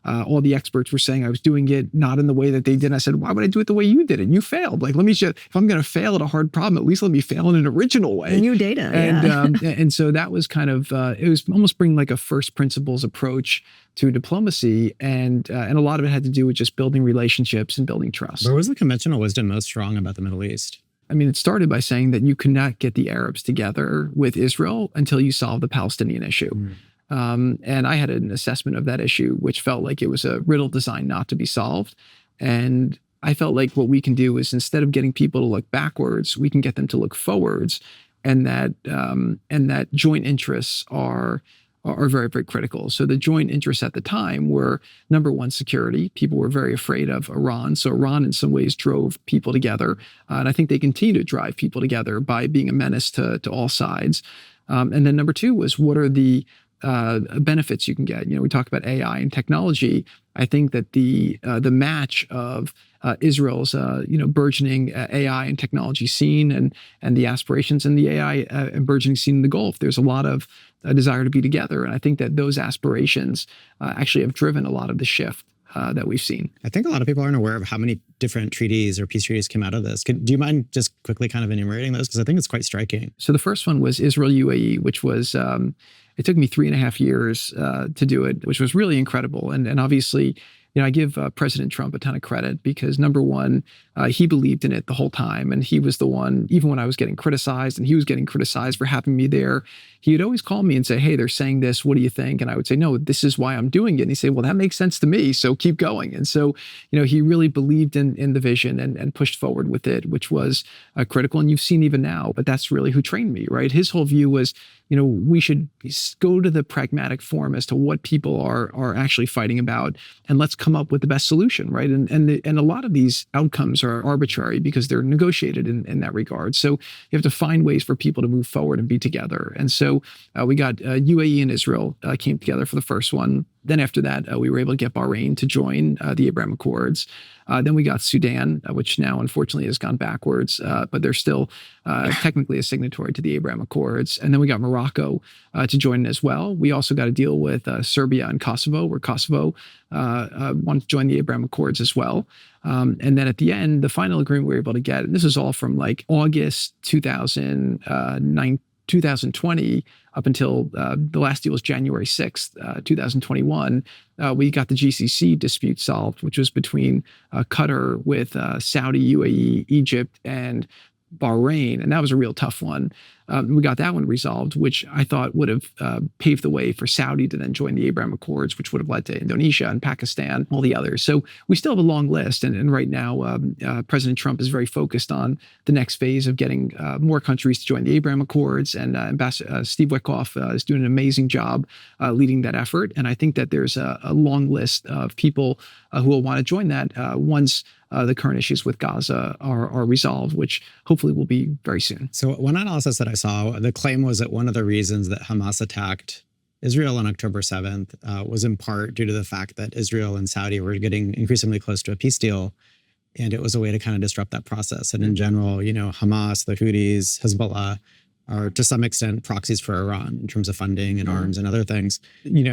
all the experts were saying I was doing it not in the way that they did. And I said, why would I do it the way you did it? You failed. Like, let me just, if I'm going to fail at a hard problem, at least let me fail in an original way. New data. And so that was kind of, it was almost bringing like a first principles approach to diplomacy. And a lot of it had to do with just building relationships and building trust. Where was the conventional wisdom most strong about the Middle East? I mean, it started by saying that you could not get the Arabs together with Israel until you solve the Palestinian issue. And I had an assessment of that issue, which felt like it was a riddle designed not to be solved. And I felt like what we can do is instead of getting people to look backwards, we can get them to look forwards. And that joint interests are very, very critical. So the joint interests at the time were, number one, security. People were very afraid of Iran. So Iran in some ways drove people together. And I think they continue to drive people together by being a menace to all sides. And then number two was, what are the benefits you can get? We talk about AI and technology. I think that the match of Israel's burgeoning AI and technology scene and the aspirations in the AI and burgeoning scene in the Gulf, there's a lot of desire to be together. And I think that those aspirations actually have driven a lot of the shift that we've seen. I think a lot of people aren't aware of how many different treaties or peace treaties came out of this. Do you mind just quickly kind of enumerating those? Because I think it's quite striking. So the first one was Israel-UAE, which was, it took me 3.5 years to do it, which was really incredible. And obviously, I give President Trump a ton of credit because number one, he believed in it the whole time. And he was the one, even when I was getting criticized and he was getting criticized for having me there, he would always call me and say, hey, they're saying this, what do you think? And I would say, no, this is why I'm doing it. And he'd say, well, that makes sense to me, so keep going. And so, he really believed in the vision and pushed forward with it, which was critical. And you've seen even now, but that's really who trained me, right? His whole view was, we should go to the pragmatic form as to what people are actually fighting about, and let's come up with the best solution, right? And a lot of these outcomes are arbitrary because they're negotiated in that regard. So you have to find ways for people to move forward and be together. And so we got UAE and Israel came together for the first one. Then after that, we were able to get Bahrain to join the Abraham Accords. Then we got Sudan, which now unfortunately has gone backwards, but they're still technically a signatory to the Abraham Accords. And then we got Morocco to join as well. We also got to deal with Serbia and Kosovo, where Kosovo wanted to join the Abraham Accords as well. And then at the end, the final agreement we were able to get, and this is all from like August 2020 up until the last deal was January 6th, 2021. We got the GCC dispute solved, which was between Qatar with Saudi, UAE, Egypt, and Bahrain. And that was a real tough one. We got that one resolved, which I thought would have paved the way for Saudi to then join the Abraham Accords, which would have led to Indonesia and Pakistan, all the others. So we still have a long list. And right now, President Trump is very focused on the next phase of getting more countries to join the Abraham Accords. And Ambassador Steve Witkoff is doing an amazing job leading that effort. And I think that there's a long list of people who will want to join that once the current issues with Gaza are resolved, which hopefully will be very soon. So one analysis that I saw, the claim was that one of the reasons that Hamas attacked Israel on October 7th was in part due to the fact that Israel and Saudi were getting increasingly close to a peace deal. And it was a way to kind of disrupt that process. And in general, Hamas, the Houthis, Hezbollah are to some extent proxies for Iran in terms of funding and arms and other things.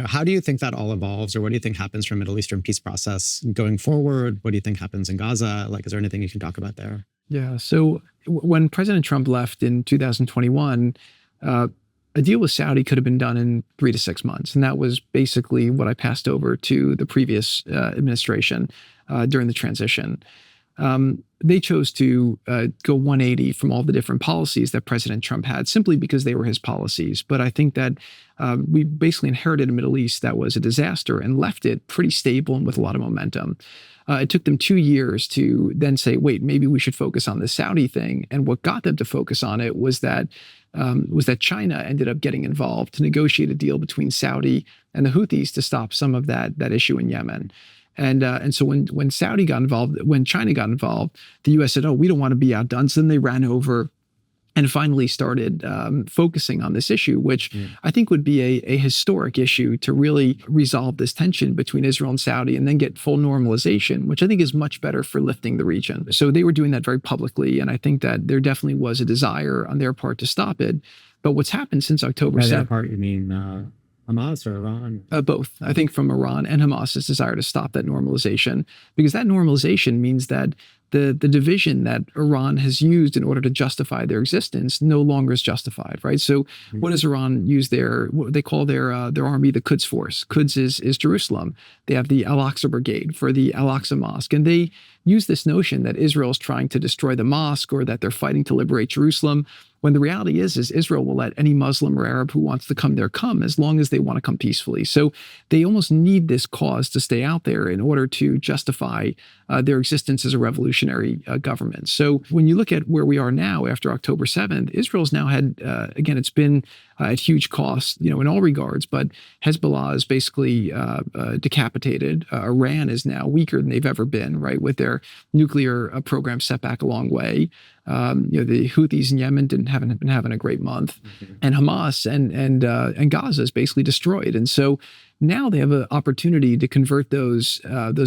How do you think that all evolves, or what do you think happens from Middle Eastern peace process going forward? What do you think happens in Gaza? Is there anything you can talk about there? Yeah. So when President Trump left in 2021, a deal with Saudi could have been done in 3 to 6 months. And that was basically what I passed over to the previous administration during the transition. They chose to go 180 from all the different policies that President Trump had simply because they were his policies. But I think that we basically inherited a Middle East that was a disaster and left it pretty stable and with a lot of momentum. It took them 2 years to then say, wait, maybe we should focus on the Saudi thing. And what got them to focus on it was that China ended up getting involved to negotiate a deal between Saudi and the Houthis to stop some of that issue in Yemen. And so when Saudi got involved, when China got involved, the U.S. said, oh, we don't want to be outdone. So then they ran over and finally started focusing on this issue, which I think would be a historic issue to really resolve this tension between Israel and Saudi and then get full normalization, which I think is much better for lifting the region. So they were doing that very publicly. And I think that there definitely was a desire on their part to stop it. But what's happened since October 7th— By that part, you mean Hamas or Iran? Both. I think from Iran and Hamas's desire to stop that normalization, because that normalization means that the division that Iran has used in order to justify their existence no longer is justified, right? So what does Iran use what they call their army the Quds Force? Quds is Jerusalem. They have the Al-Aqsa Brigade for the Al-Aqsa Mosque. And they use this notion that Israel is trying to destroy the mosque or that they're fighting to liberate Jerusalem, when the reality is Israel will let any Muslim or Arab who wants to come there come, as long as they want to come peacefully. So they almost need this cause to stay out there in order to justify their existence as a revolutionary government. So when you look at where we are now after October 7th, Israel's now had, again, it's been at huge cost, in all regards, but Hezbollah is basically decapitated. Iran is now weaker than they've ever been, right, with their nuclear program set back a long way. The Houthis in Yemen haven't been having a great month, and Hamas and Gaza is basically destroyed. And so now they have an opportunity to convert those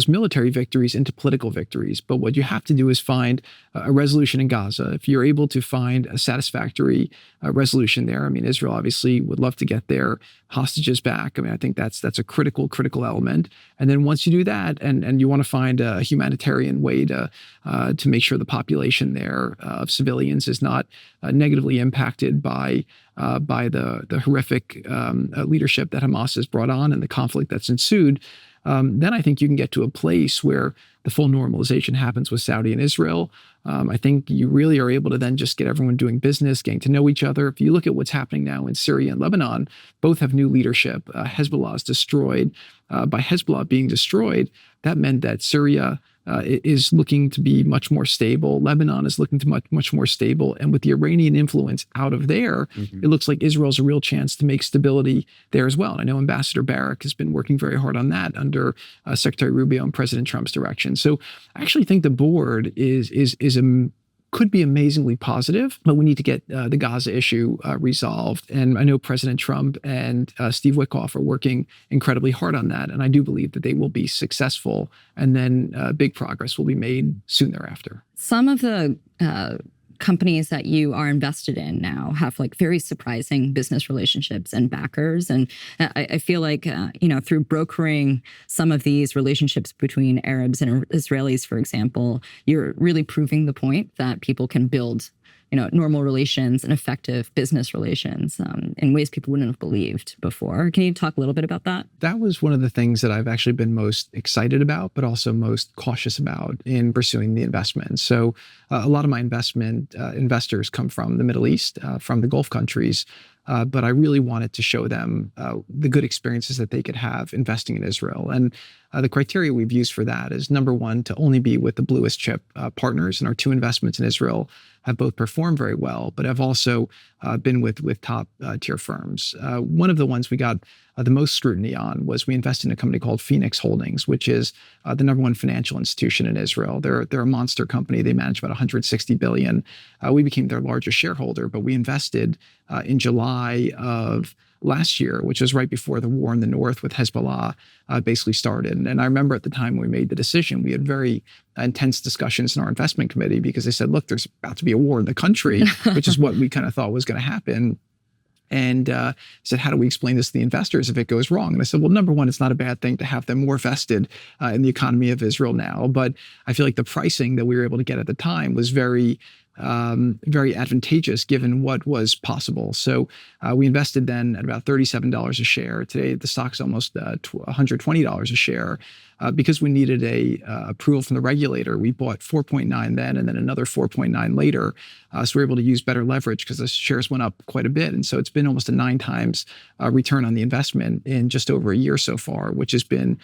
military victories into political victories. But what you have to do is find a resolution in Gaza. If you're able to find a satisfactory resolution there, I mean, Israel obviously would love to get their hostages back. I mean, I think that's a critical element. And then once you do that, and you want to find a humanitarian way to make sure the population there of civilians is not negatively impacted by the horrific leadership that Hamas has brought on and the conflict that's ensued, then I think you can get to a place where the full normalization happens with Saudi and Israel. I think you really are able to then just get everyone doing business, getting to know each other. If you look at what's happening now in Syria and Lebanon, both have new leadership. Hezbollah is destroyed. By Hezbollah being destroyed, that meant that Syria is looking to be much more stable. Lebanon is looking to much more stable. And with the Iranian influence out of there, it looks like Israel's a real chance to make stability there as well. And I know Ambassador Barak has been working very hard on that under Secretary Rubio and President Trump's direction. So I actually think the board could be amazingly positive, but we need to get the Gaza issue resolved. And I know President Trump and Steve Witkoff are working incredibly hard on that. And I do believe that they will be successful, and then big progress will be made soon thereafter. Some of the companies that you are invested in now have like very surprising business relationships and backers. And I feel like, through brokering some of these relationships between Arabs and Israelis, for example, you're really proving the point that people can build normal relations and effective business relations in ways people wouldn't have believed before. Can you talk a little bit about that? That was one of the things that I've actually been most excited about, but also most cautious about in pursuing the investment. So a lot of my investors come from the Middle East, from the Gulf countries. But I really wanted to show them the good experiences that they could have investing in Israel. And the criteria we've used for that is, number one, to only be with the bluest chip partners. And our two investments in Israel have both performed very well, but have also been with top tier firms. One of the ones we got the most scrutiny on was we invested in a company called Phoenix Holdings, which is the number one financial institution in Israel. They're a monster company. They manage about 160 billion. We became their largest shareholder, but we invested in July of last year, which was right before the war in the north with Hezbollah basically started. And I remember at the time we made the decision, we had very intense discussions in our investment committee because they said, look, there's about to be a war in the country, which is what we kind of thought was going to happen. And said, how do we explain this to the investors if it goes wrong? And I said, well, number one, it's not a bad thing to have them more vested in the economy of Israel now. But I feel like the pricing that we were able to get at the time was very advantageous given what was possible. So we invested then at about $37 a share. Today, the stock's almost $120 a share. Because we needed a approval from the regulator, we bought 4.9 then and then another 4.9 later. So we were able to use better leverage because the shares went up quite a bit. And so it's been almost a 9 times return on the investment in just over a year so far, which has been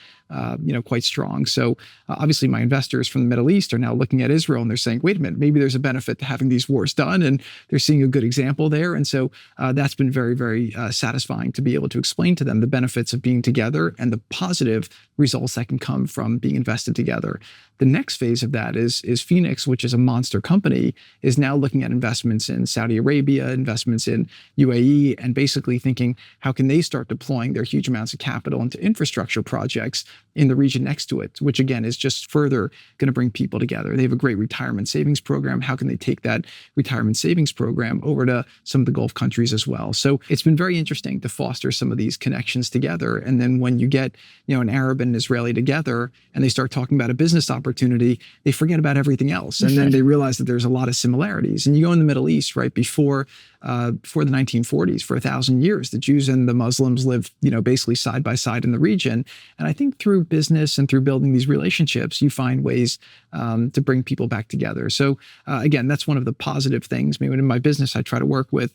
quite strong. So obviously my investors from the Middle East are now looking at Israel and they're saying, wait a minute, maybe there's a benefit to having these wars done. And they're seeing a good example there. And so that's been very, very satisfying to be able to explain to them the benefits of being together and the positive results that can come from being invested together. The next phase of that is Phoenix, which is a monster company, is now looking at investments in Saudi Arabia, investments in UAE, and basically thinking, how can they start deploying their huge amounts of capital into infrastructure projects in the region next to it, which again is just further going to bring people together. They have a great retirement savings program. How can they take that retirement savings program over to some of the Gulf countries as well? So it's been very interesting to foster some of these connections together. And then when you get, an Arab and an Israeli together and they start talking about a business opportunity, they forget about everything else. And then they realize that there's a lot of similarities. And you go in the Middle East, right, before the 1940s, for 1,000 years, the Jews and the Muslims lived, basically side by side in the region. And I think through business and through building these relationships, you find ways to bring people back together. So again, that's one of the positive things. Maybe in my business, I try to work with,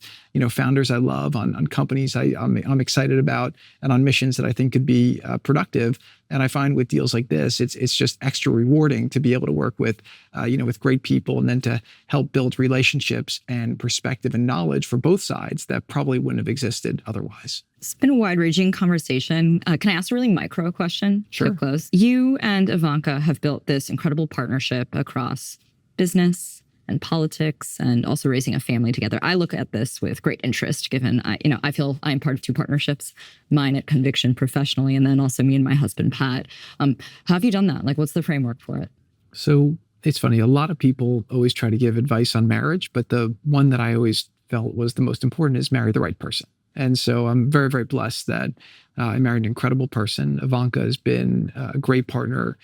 founders I love on companies I'm excited about and on missions that I think could be productive. And I find with deals like this, it's just extra rewarding to be able to work with, with great people and then to help build relationships and perspective and knowledge for both sides that probably wouldn't have existed otherwise. It's been a wide-ranging conversation. Can I ask a really micro question? Sure. To close. You and Ivanka have built this incredible partnership across business and politics and also raising a family together. I look at this with great interest, given I feel I'm part of 2 partnerships, mine at Conviction professionally, and then also me and my husband, Pat. How have you done that? Like, what's the framework for it? So it's funny. A lot of people always try to give advice on marriage, but the one that I always felt was the most important is marry the right person. And so I'm very, very blessed that I married an incredible person. Ivanka has been a great partner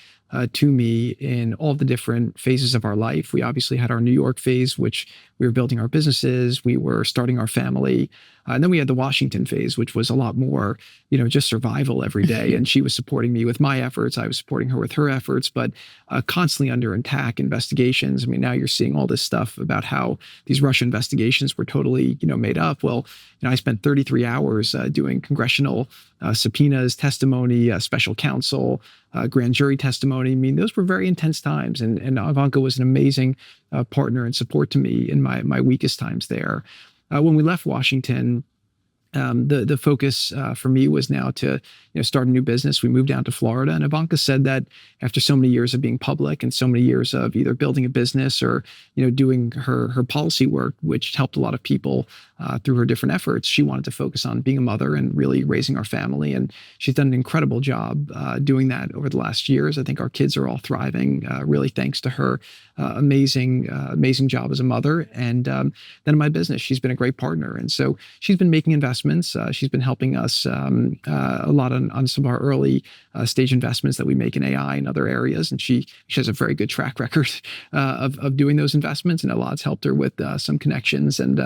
to me in all the different phases of our life. We obviously had our New York phase, which we were building our businesses, we were starting our family. And then we had the Washington phase, which was a lot more, just survival every day. And she was supporting me with my efforts. I was supporting her with her efforts, but constantly under attack investigations. I mean, now you're seeing all this stuff about how these Russia investigations were totally, made up. Well, I spent 33 hours doing congressional subpoenas, testimony, special counsel, grand jury testimony. I mean, those were very intense times. And Ivanka was an amazing partner and support to me in my weakest times there. When we left Washington, the focus for me was now to start a new business. We moved down to Florida, and Ivanka said that after so many years of being public and so many years of either building a business or doing her policy work, which helped a lot of people through her different efforts, she wanted to focus on being a mother and really raising our family. And she's done an incredible job doing that over the last years. I think our kids are all thriving, really thanks to her amazing job as a mother. And then in my business, she's been a great partner. And so she's been making investments. She's been helping us a lot on some of our early stage investments that we make in AI and other areas. And she has a very good track record of doing those investments. And Elad's helped her with some connections, and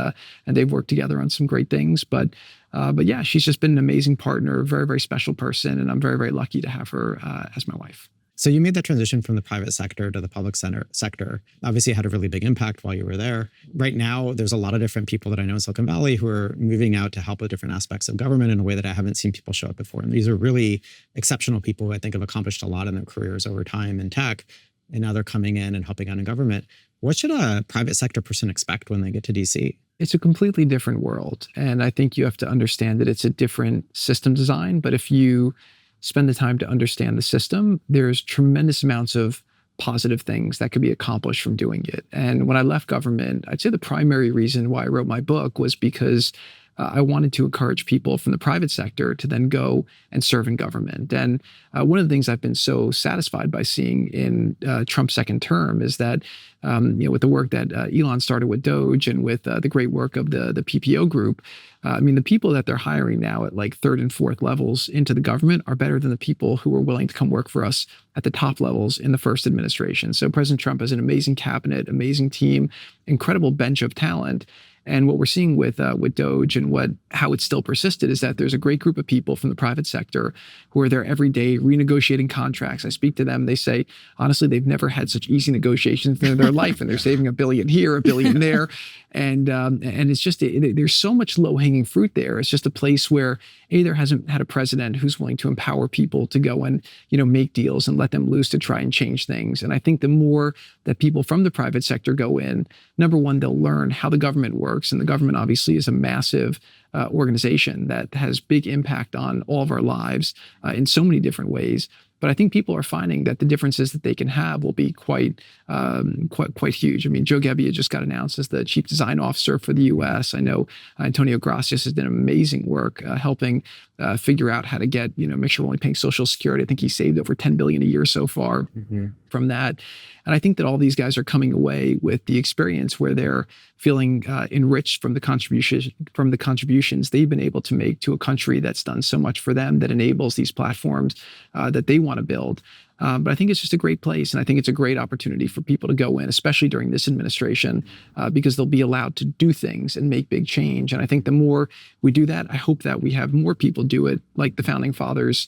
they've worked together on some great things. But yeah, she's just been an amazing partner, a very, very special person. And I'm very, very lucky to have her as my wife. So you made that transition from the private sector to the public sector. Obviously, it had a really big impact while you were there. Right now, there's a lot of different people that I know in Silicon Valley who are moving out to help with different aspects of government in a way that I haven't seen people show up before. And these are really exceptional people who I think have accomplished a lot in their careers over time in tech. And now they're coming in and helping out in government. What should a private sector person expect when they get to DC? It's a completely different world. And I think you have to understand that it's a different system design. But if you spend the time to understand the system, there's tremendous amounts of positive things that could be accomplished from doing it. And when I left government, I'd say the primary reason why I wrote my book was because I wanted to encourage people from the private sector to then go and serve in government. And one of the things I've been so satisfied by seeing in Trump's second term is that, with the work that Elon started with Doge and with the great work of the PPO group, the people that they're hiring now at like third and fourth levels into the government are better than the people who were willing to come work for us at the top levels in the first administration. So President Trump has an amazing cabinet, amazing team, incredible bench of talent. And what we're seeing with Doge and how it's still persisted is that there's a great group of people from the private sector who are there every day renegotiating contracts. I speak to them. They say, honestly, they've never had such easy negotiations in their life, and they're saving $1 billion here, $1 billion there. And it's just, there's so much low-hanging fruit there. It's just a place where there hasn't had a president who's willing to empower people to go and, make deals and let them loose to try and change things. And I think the more that people from the private sector go in, number one, they'll learn how the government works. And the government obviously is a massive organization that has big impact on all of our lives in so many different ways. But I think people are finding that the differences that they can have will be quite huge. I mean, Joe Gebbia just got announced as the chief design officer for the U.S. I know Antonio Gracias has done amazing work helping figure out how to get, make sure we're only paying Social Security. I think he saved over $10 billion a year so far from that. And I think that all these guys are coming away with the experience where they're feeling enriched from the contributions they've been able to make to a country that's done so much for them, that enables these platforms that they want to build. But I think it's just a great place. And I think it's a great opportunity for people to go in, especially during this administration, because they'll be allowed to do things and make big change. And I think the more we do that, I hope that we have more people do it like the founding fathers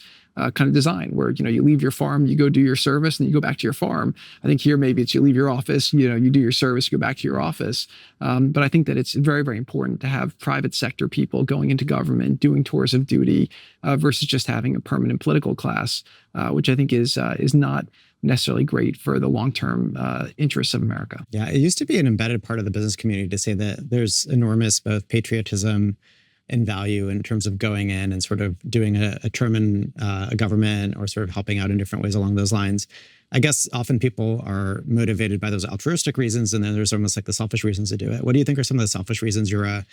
kind of design, where, you leave your farm, you go do your service, and you go back to your farm. I think here, maybe it's you leave your office, you do your service, you go back to your office. But I think that it's very, very important to have private sector people going into government, doing tours of duty, versus just having a permanent political class, which I think is not necessarily great for the long-term interests of America. Yeah, it used to be an embedded part of the business community to say that there's enormous both patriotism and value in terms of going in and sort of doing a term in a government or sort of helping out in different ways along those lines. I guess often people are motivated by those altruistic reasons, and then there's almost like the selfish reasons to do it. What do you think are some of the selfish reasons? You're a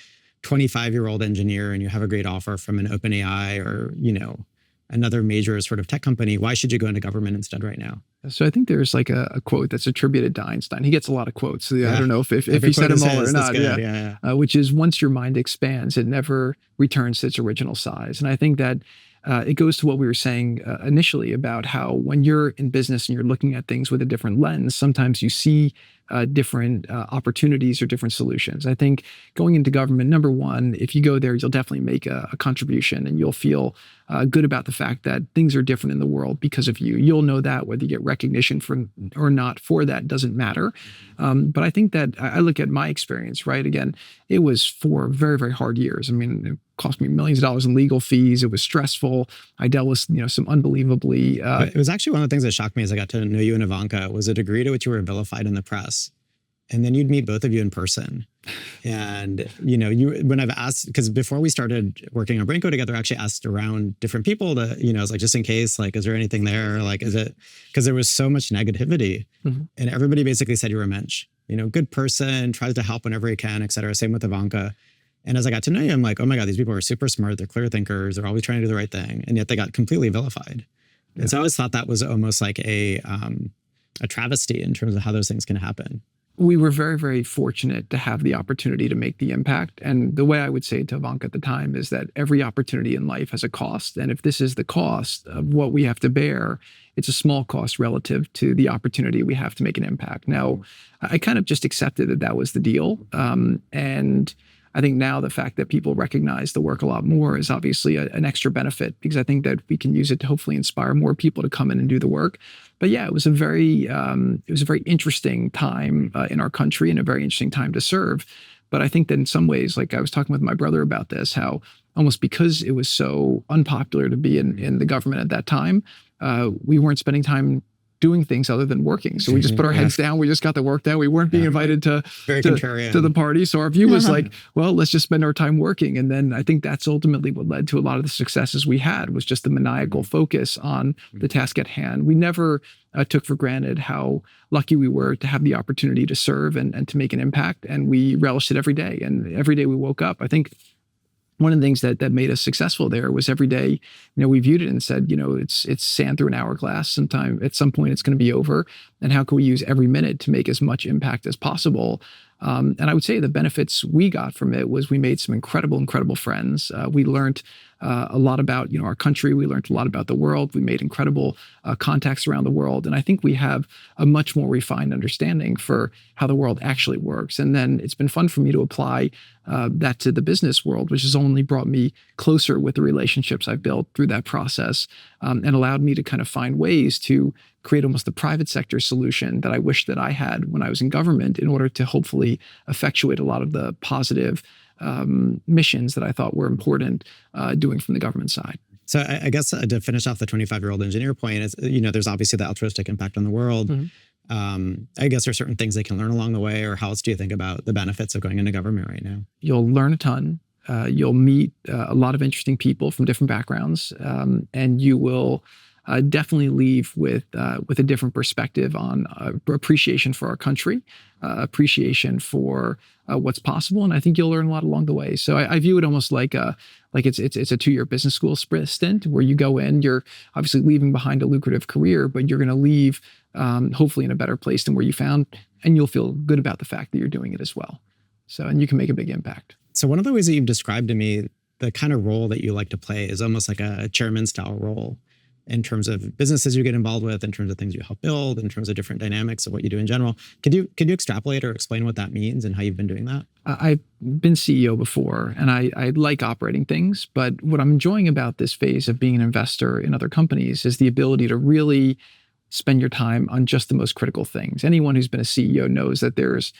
25-year-old engineer and you have a great offer from an OpenAI or, another major sort of tech company. Why should you go into government instead right now? So I think there's like a quote that's attributed to Einstein. He gets a lot of quotes. So I don't know if he said them all or not. Which is, once your mind expands, it never returns to its original size. And I think that it goes to what we were saying initially about how when you're in business and you're looking at things with a different lens, sometimes you see different opportunities or different solutions. I think going into government, number one, if you go there, you'll definitely make a contribution, and you'll feel good about the fact that things are different in the world because of you. You'll know that whether you get recognition from or not for that doesn't matter. But I think that I look at my experience, right? Again, it was 4 very, very hard years. I mean, it cost me millions of dollars in legal fees. It was stressful. I dealt with, some unbelievably... it was actually one of the things that shocked me as I got to know you and Ivanka was a degree to which you were vilified in the press. And then you'd meet both of you in person. And, when I've asked, because before we started working on BrainCo together, I actually asked around different people to, I was like, just in case, like, is there anything there? Like, is it, because there was so much negativity and everybody basically said you're a mensch, good person, tries to help whenever he can, et cetera. Same with Ivanka. And as I got to know you, I'm like, oh my God, these people are super smart. They're clear thinkers. They're always trying to do the right thing. And yet they got completely vilified. Yeah. And so I always thought that was almost like a travesty in terms of how those things can happen. We were very, very fortunate to have the opportunity to make the impact. And the way I would say it to Ivanka at the time is that every opportunity in life has a cost. And if this is the cost of what we have to bear, it's a small cost relative to the opportunity we have to make an impact. Now, I kind of just accepted that that was the deal. And I think now the fact that people recognize the work a lot more is obviously an extra benefit, because I think that we can use it to hopefully inspire more people to come in and do the work. But yeah, it was a very interesting time in our country and a very interesting time to serve. But I think that in some ways, like I was talking with my brother about this, how almost because it was so unpopular to be in the government at that time, we weren't spending time doing things other than working. So we just put our heads down. We just got the work done. We weren't being invited to the party. So our view was like, well, let's just spend our time working. And then I think that's ultimately what led to a lot of the successes we had, was just the maniacal focus on the task at hand. We never took for granted how lucky we were to have the opportunity to serve and to make an impact. And we relished it every day. And every day we woke up, I think one of the things that made us successful there was every day, we viewed it and said, it's sand through an hourglass. At some point it's going to be over. And how can we use every minute to make as much impact as possible? And I would say the benefits we got from it was we made some incredible friends. We learned a lot about, our country. We learned a lot about the world. We made incredible contacts around the world. And I think we have a much more refined understanding for how the world actually works. And then it's been fun for me to apply that to the business world, which has only brought me closer with the relationships I've built through that process, and allowed me to kind of find ways to create almost the private sector solution that I wish that I had when I was in government, in order to hopefully effectuate a lot of the positive missions that I thought were important doing from the government side. So I guess to finish off the 25-year-old engineer point is, there's obviously the altruistic impact on the world. I guess there are certain things they can learn along the way, or how else do you think about the benefits of going into government right now? You'll learn a ton. You'll meet a lot of interesting people from different backgrounds, and you will definitely leave with a different perspective on appreciation for our country, appreciation for what's possible, and I think you'll learn a lot along the way. So I view it almost like it's a 2-year business school stint where you go in. You're obviously leaving behind a lucrative career, but you're going to leave hopefully in a better place than where you found, and you'll feel good about the fact that you're doing it as well. So, and you can make a big impact. So one of the ways that you've described to me the kind of role that you like to play is almost like a chairman style role, in terms of businesses you get involved with, in terms of things you help build, in terms of different dynamics of what you do in general. Could you extrapolate or explain what that means and how you've been doing that? I've been CEO before, and I like operating things, but what I'm enjoying about this phase of being an investor in other companies is the ability to really spend your time on just the most critical things. Anyone who's been a CEO knows that there's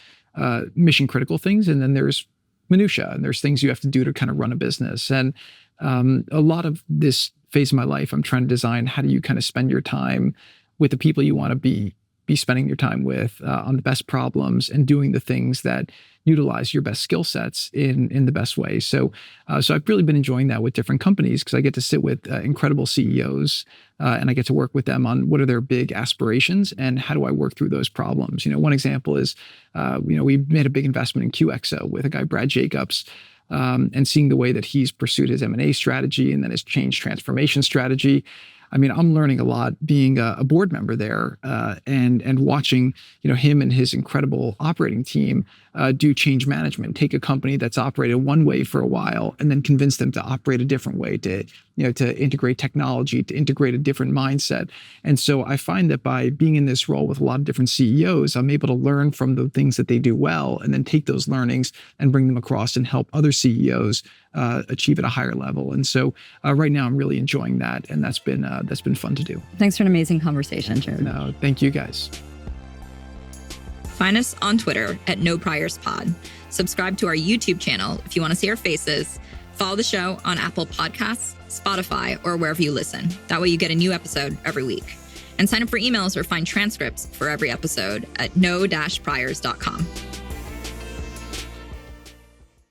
mission critical things, and then there's minutia, and there's things you have to do to kind of run a business. And a lot of this phase of my life, I'm trying to design how do you kind of spend your time with the people you want to be spending your time with on the best problems, and doing the things that utilize your best skill sets in the best way. So I've really been enjoying that with different companies, because I get to sit with incredible CEOs and I get to work with them on what are their big aspirations and how do I work through those problems. One example is, we made a big investment in QXO with a guy, Brad Jacobs, and seeing the way that he's pursued his M&A strategy and then his change transformation strategy. I mean, I'm learning a lot being a board member there, and watching, him and his incredible operating team do change management, take a company that's operated one way for a while and then convince them to operate a different way, to integrate technology, to integrate a different mindset. And so I find that by being in this role with a lot of different CEOs, I'm able to learn from the things that they do well, and then take those learnings and bring them across and help other CEOs achieve at a higher level. And so right now I'm really enjoying that, and that's been fun to do. Thanks for an amazing conversation, Jared. No, thank you guys. Find us on Twitter at NoPriorspod. Subscribe to our YouTube channel if you want to see our faces. Follow the show on Apple Podcasts, Spotify, or wherever you listen. That way you get a new episode every week. And sign up for emails or find transcripts for every episode at no-priors.com.